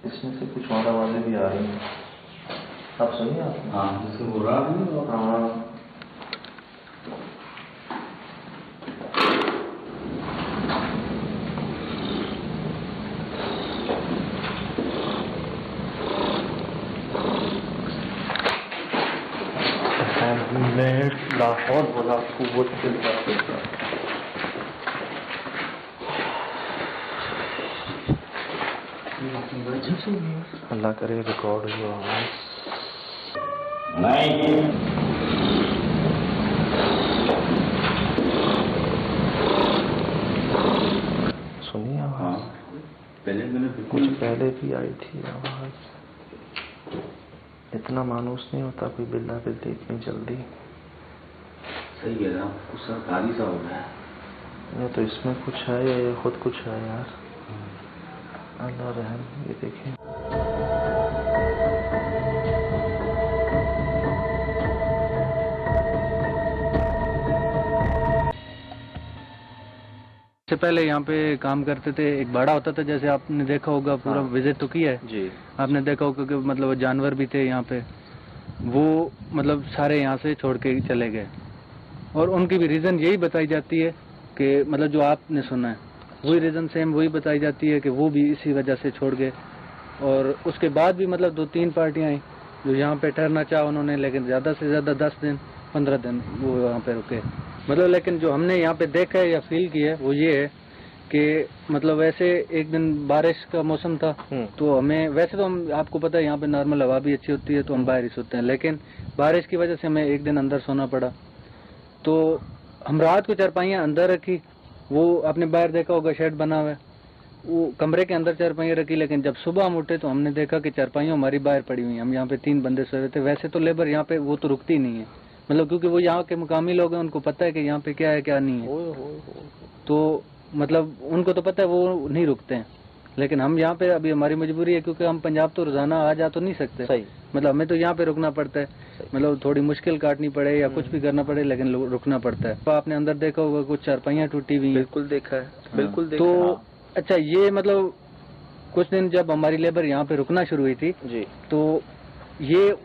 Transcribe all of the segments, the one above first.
इसमें से कुछ और आवाजें भी आ रही हैं, आप सुनिए आप। हाँ, जैसे हो रहा है। हाँ, लाहौर बोला कुव्वत के लिए अल्लाह करे रिकॉर्ड हुआ नहीं सुनिए आवाज। हाँ, पहले मैंने कुछ पहले भी आई थी आवाज। इतना मानूस नहीं होता कोई बिल्ला बिल्ली इतनी जल्दी। सही कह रहा हूँ, कुछ सरकारी सा हो रहा है। ये तो इसमें कुछ है या ये खुद कुछ है यार। अल्लाह रहम। ये देखें, से पहले यहाँ पे काम करते थे, एक बाड़ा होता था, जैसे आपने देखा होगा, पूरा विजिट तो किया है जी। आपने देखा होगा कि मतलब जानवर भी थे यहाँ पे, वो मतलब सारे यहाँ से छोड़ के चले गए। और उनकी भी रीज़न यही बताई जाती है कि मतलब जो आपने सुना है वही रीज़न सेम वही बताई जाती है कि वो भी इसी वजह से छोड़ गए। और उसके बाद भी मतलब 2-3 पार्टियाँ आई जो यहाँ पे ठहरना चाहा उन्होंने, लेकिन ज़्यादा से ज़्यादा 10 दिन 15 दिन वो यहाँ पे रुके। मतलब लेकिन जो हमने यहाँ पे देखा है या फील किया है वो ये है कि मतलब वैसे एक दिन बारिश का मौसम था तो हमें, वैसे तो हम आपको पता है यहाँ पे नॉर्मल हवा भी अच्छी होती है तो हम बाहर ही सोते हैं, लेकिन बारिश की वजह से हमें एक दिन अंदर सोना पड़ा। तो हम रात को चारपाइयाँ अंदर रखी, वो आपने बाहर देखा होगा शेड बना हुआ है, वो कमरे के अंदर चारपाइयाँ रखी, लेकिन जब सुबह हम उठे तो हमने देखा कि चारपाइयाँ हमारी बाहर पड़ी हुई हैं। हम यहाँ पे 3 बंदे सोए हुए थे। वैसे तो लेबर यहाँ पे वो तो रुकती नहीं है, मतलब क्योंकि वो यहाँ के मुकामी लोग हैं, उनको पता है कि यहाँ पे क्या है क्या नहीं है, तो मतलब उनको तो पता है, वो नहीं रुकते हैं। लेकिन हम यहाँ पे अभी हमारी मजबूरी है क्योंकि हम पंजाब तो रोजाना आ जा तो नहीं सकते। सही। मतलब हमें तो यहाँ पे रुकना पड़ता है, मतलब थोड़ी मुश्किल काटनी पड़े या कुछ भी करना पड़े, लेकिन रुकना पड़ता है। तो आपने अंदर देखा होगा कुछ चारपाइयाँ टूटी हुई हैं। बिल्कुल देखा है, बिल्कुल देखा तो है। अच्छा, ये मतलब कुछ दिन जब हमारी लेबर यहाँ पे रुकना शुरू हुई थी जी, तो ये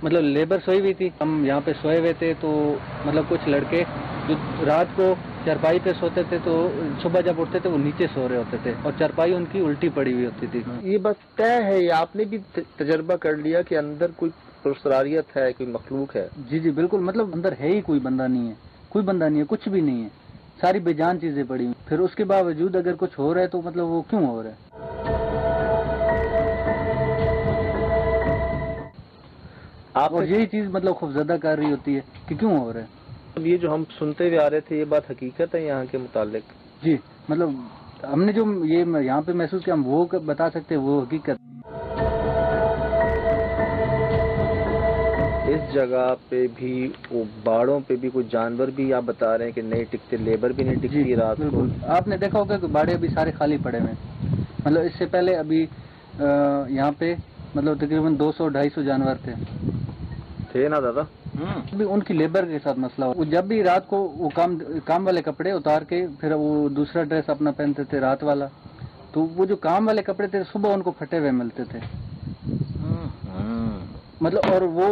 मतलब लेबर सोई हुई थी, हम यहाँ पे सोए हुए थे, तो मतलब कुछ लड़के जो रात को चारपाई पे सोते थे तो सुबह जब उठते थे वो नीचे सो रहे होते थे और चारपाई उनकी उल्टी पड़ी हुई होती थी। ये बात तय है, या आपने भी तजर्बा कर लिया कि अंदर कोई पुरस्कारियत है, कोई मखलूक है? जी जी बिल्कुल, मतलब अंदर है ही कोई बंदा नहीं है, कोई बंदा नहीं है, कुछ भी नहीं है, सारी बेजान चीजें पड़ी हुई। फिर उसके बावजूद अगर कुछ हो रहा है तो मतलब वो क्यों हो रहा है? आप और यही चीज मतलब खौफजदा कर रही होती है कि क्यों हो रहा है। अब ये जो हम सुनते हुए आ रहे थे, ये बात हकीकत है यहाँ के मुतालिक? जी, मतलब हमने जो ये यहाँ पे महसूस किया हम वो बता सकते हैं, वो हकीकत। इस जगह पे भी, वो बाड़ों पे भी कुछ जानवर भी आप बता रहे हैं कि नहीं टिकते, लेबर भी नहीं टिकती रात को। आपने देखा होगा कि बाड़े अभी सारे खाली पड़े हुए हैं। मतलब इससे पहले अभी यहाँ पे मतलब तकरीबन 200-250 जानवर थे ना दादा? अभी उनकी लेबर के साथ मसला हो, जब भी रात को वो काम वाले कपड़े उतार के फिर वो दूसरा ड्रेस अपना पहनते थे रात वाला, तो वो जो काम वाले कपड़े थे सुबह उनको फटे हुए मिलते थे। मतलब और वो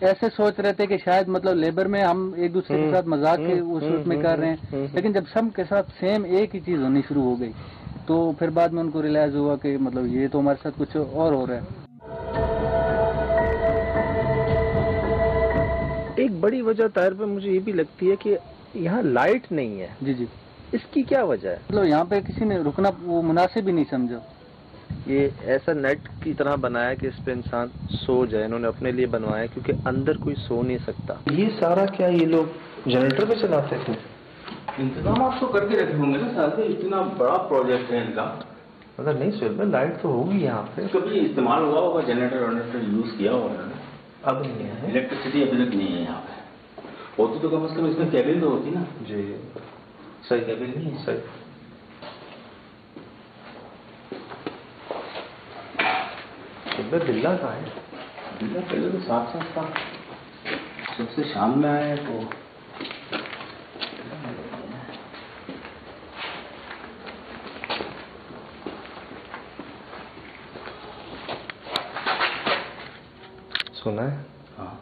ऐसे सोच रहे थे कि शायद मतलब लेबर में हम एक दूसरे के साथ मजाक के उस में कर रहे हैं, लेकिन जब सब के साथ सेम एक ही चीज होनी शुरू हो गई तो फिर बाद में उनको रियलाइज हुआ कि मतलब ये तो हमारे साथ कुछ और हो रहा है। एक बड़ी वजह ताहिर पे मुझे ये भी लगती है कि यहाँ लाइट नहीं है। जी जी, इसकी क्या वजह है? मतलब यहाँ पे किसी ने रुकना वो मुनासिब ही नहीं समझा। ये ऐसा नेट की तरह बनाया कि इस पे इंसान सो जाए, इन्होंने अपने लिए बनवाया क्योंकि अंदर कोई सो नहीं सकता। ये सारा क्या ये लोग जनरेटर पे चलाते थे? इंतजाम आप तो करके रखे होंगे ना साहब, इतना बड़ा प्रोजेक्ट है इनका। अगर नहीं सुन में लाइट तो होगी यहाँ पे, कभी इस्तेमाल हुआ होगा, जनरेटर यूज किया होगा। अब नहीं है इलेक्ट्रिसिटी अभी तक नहीं है यहाँ पे, होती तो कम से कम इसमें केबिल तो होती ना। जी, सही केबिल नहीं है। सही। बिल्ला कहाँ है? बिल्ला पहले तो साफ साफ था, सबसे शाम में आया तो सुना है? हाँ,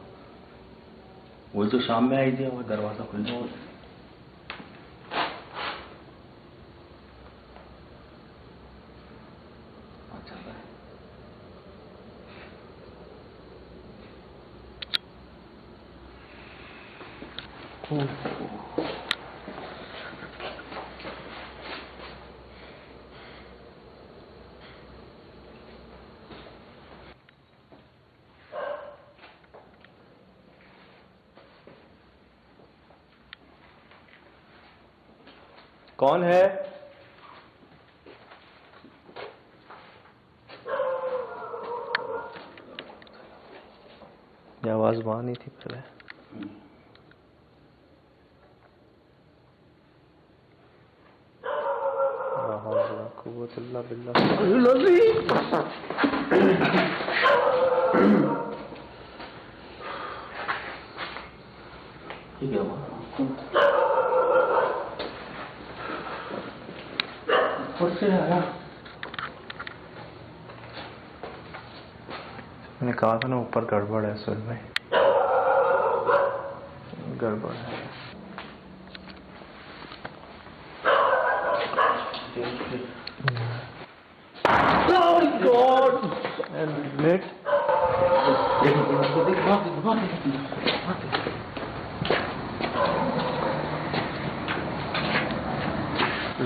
वही तो शाम में आई थी, और दरवाजा खुला। कौन है? ये आवाज वहां नहीं थी पहले। ठीक है, मैंने कहा था ना ऊपर गड़बड़ है, असल में गड़बड़ है। Oh God! And Nick?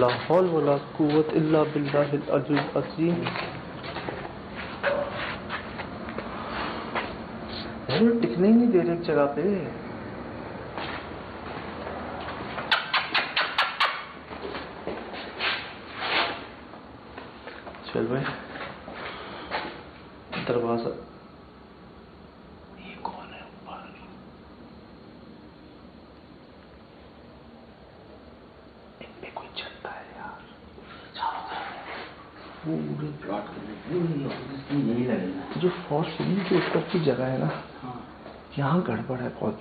ला हौल वला कुव्वत इल्ला बिल्लाहिल अलील अज़ीम। टिकने ही नहीं दे रहे एक जगह पे। चल भाई, दरवाजा। ये कौन है ऊपर? इन पे कोई चढ़ता है यार। पूरे प्लॉट के यही लगेगा। जो फॉर सीलिंग के ऊपर की जगह है ना, हाँ, यहाँ गड़बड़ है बहुत।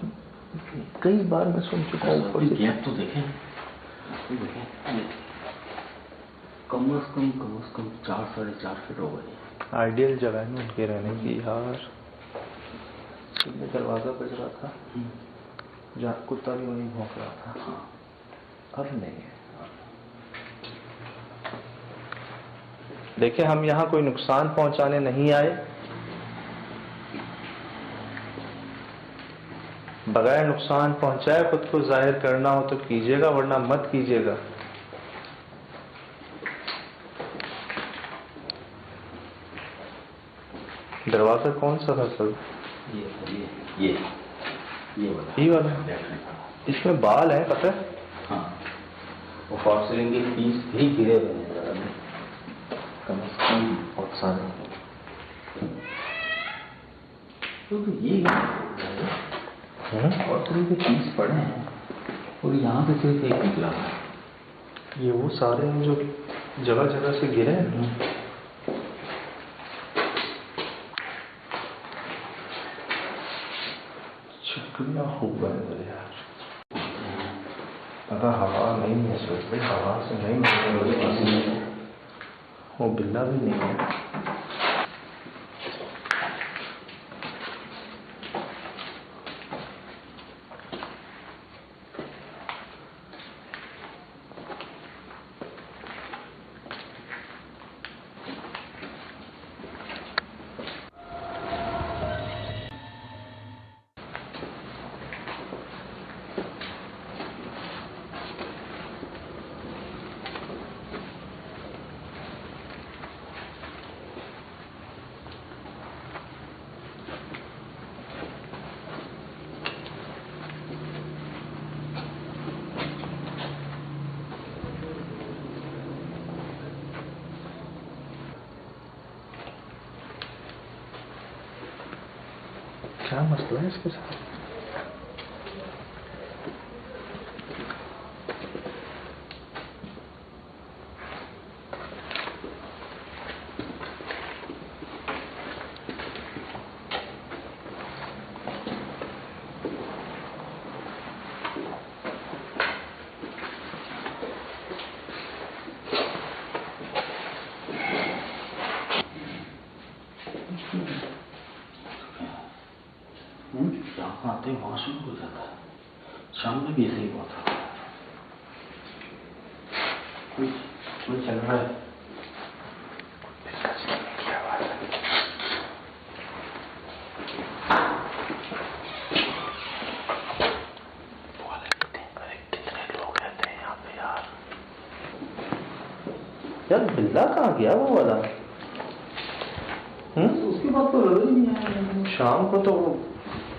कई बार मैं सुन चुका हूँ ऊपर से। गैप तो देखें, कम से कम 4 साढ़े 4 फीट हो गई। आइडियल जगह है ना उनके रहने की यार। सुबह दरवाजा बज रहा था, जहाँ कुत्ता भी वहीं भौंक रहा था। अब नहीं है। देखिए, हम यहाँ कोई नुकसान पहुंचाने नहीं आए। बगैर नुकसान पहुंचाए खुद को जाहिर करना हो तो कीजिएगा, वरना मत कीजिएगा। दरवाजा कौन सा था सर? ये वाला। इसमें बाल है, पता है? हाँ, वो फॉर सीलिंग के पीस भी गिरे हुए हैं, कम से कम बहुत सारे। तो ये और थोड़ी के पीस पड़े हैं, और यहाँ पे सिर्फ एक निकला है। ये वो सारे हैं जो जगह जगह से गिरे हैं। चिकना होगा इधर यार। पता हवा नहीं है सर, हवा से नहीं मिलने, वो बिल्ला भी नहीं है। क्या मसला है इसके साथ? आते वहां शुरू हो जाता है। शाम में भी ऐसे ही हुआ था। कोई चल रहा है। यार बिल्ला कहाँ गया वो वाला? उसके बाद तो नजर ही नहीं आया। शाम को तो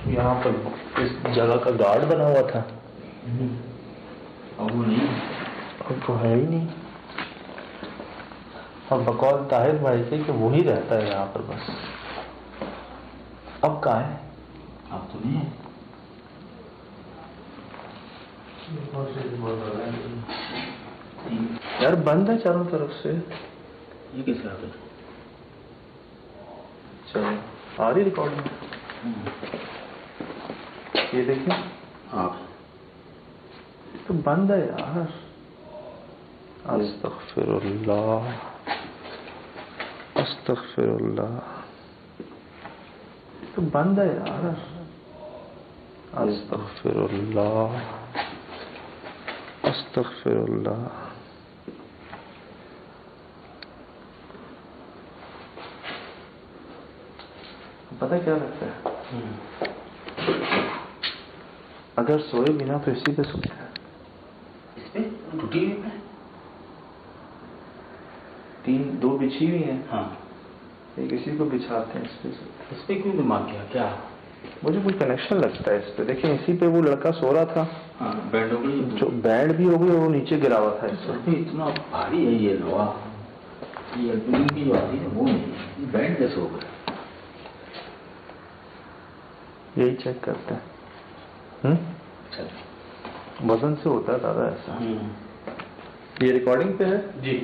यहाँ पर इस जगह का गार्ड बना हुआ था। अब वो नहीं, अब तो है ही नहीं। और बकौल ताहिर भाई से कि वो ही रहता है यहाँ पर बस। अब कहाँ है? अब तो नहीं है। यार बंद है चारों तरफ से। ये किसका है? चलो आ रही रिकॉर्डिंग। ये देखिए। हाँ तो बंद है यार। अस्तगफिरुल्लाह अस्तगफिरुल्लाह। तो बंद है यार। अस्तगफिरुल्लाह अस्तगफिरुल्लाह। पता क्या लगता है? अगर सोए बिना तो इसी पे सोए। इस पे टूटी हुई है। 2 बिछी हुई हैं। हाँ एक इसी को बिछाते हैं इस पे क्यों दिमाग किया क्या? मुझे कोई कनेक्शन लगता है इस पे। देखिए इसी पे वो लड़का सो रहा था। हाँ बैंड हो गई। जो बैंड भी हो गई और वो नीचे गिरा हुआ था इस पे। इतना भारी है ये लोहा। ये एल्यूमिनियम की जो आती है वो नहीं, बैंड कैसे हो गया? यही चेक करते हैं। वजन से होता है दादा ऐसा। ये रिकॉर्डिंग पे है जी।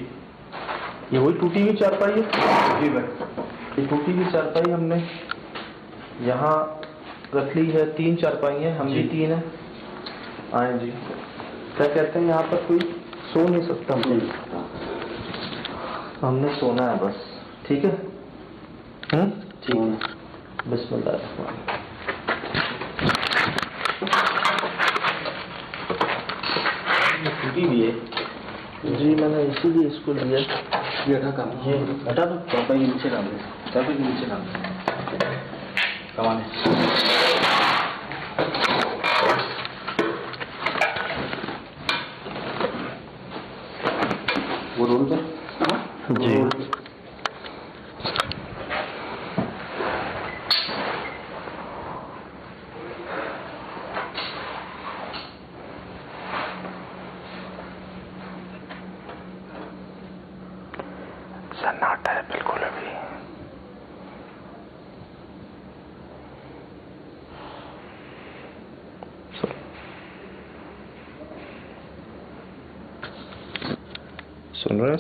ये वही टूटी हुई चारपाई है जी भाई। ये टूटी हुई चारपाई हमने यहाँ रख ली है। 3 चारपाई हैं, हम भी 3 हैं। आए जी। क्या कहते हैं यहाँ पर कोई सो नहीं सकता। हमने सोना है बस। ठीक है। ठीक है। बिस्मिल्लाह। टूटी भी है जी मैंने इसीलिए इसको लिया। ये हटा काम ये हटा दो। चापाई के नीचे डाल दे। चापाई के नीचे डाल दे। कमाने वो रोल कर जी। सन्नाटा है बिल्कुल अभी। सुन रहे हैं?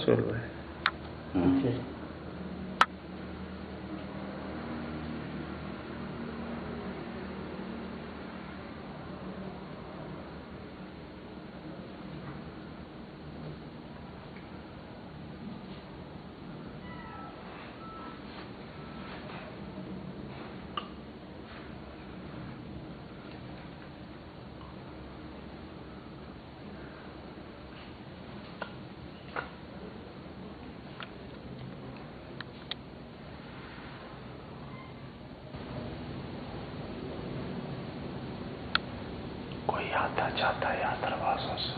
कोई आता जाता है यहाँ दरवाजों से।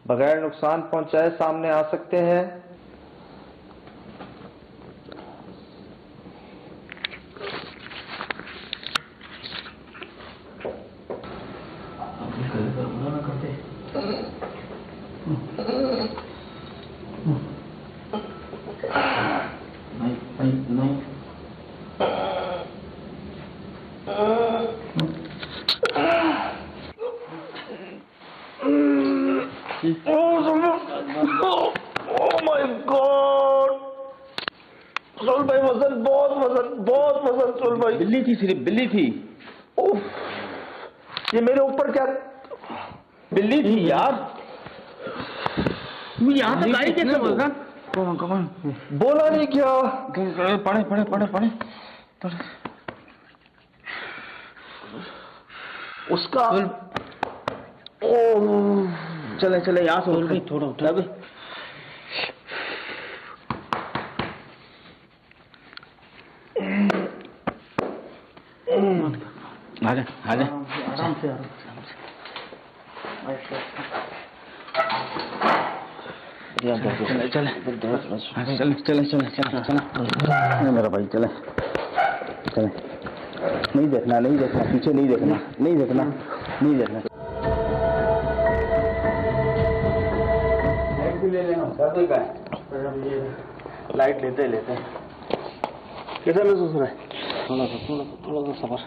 बगैर नुकसान पहुंचाए सामने आ सकते हैं। नहीं ओह माय गॉड, सुल भाई वजन बहुत वजन सुल भाई। बिल्ली थी, सिर्फ बिल्ली थी। उफ, ये मेरे ऊपर क्या बिल्ली थी यार। यहाँ तक आई कैसे वजन? कौन बोला नहीं क्या? पड़े उसका चले यहाँ से थोड़ा उठा भी। आजा आराम से चले मेरा भाई, चले नहीं देखना पीछे, नहीं देखना। लाइट भी ले लेना, लाइट लेते कैसा महसूस हो रहा है? थोड़ा सा सफर।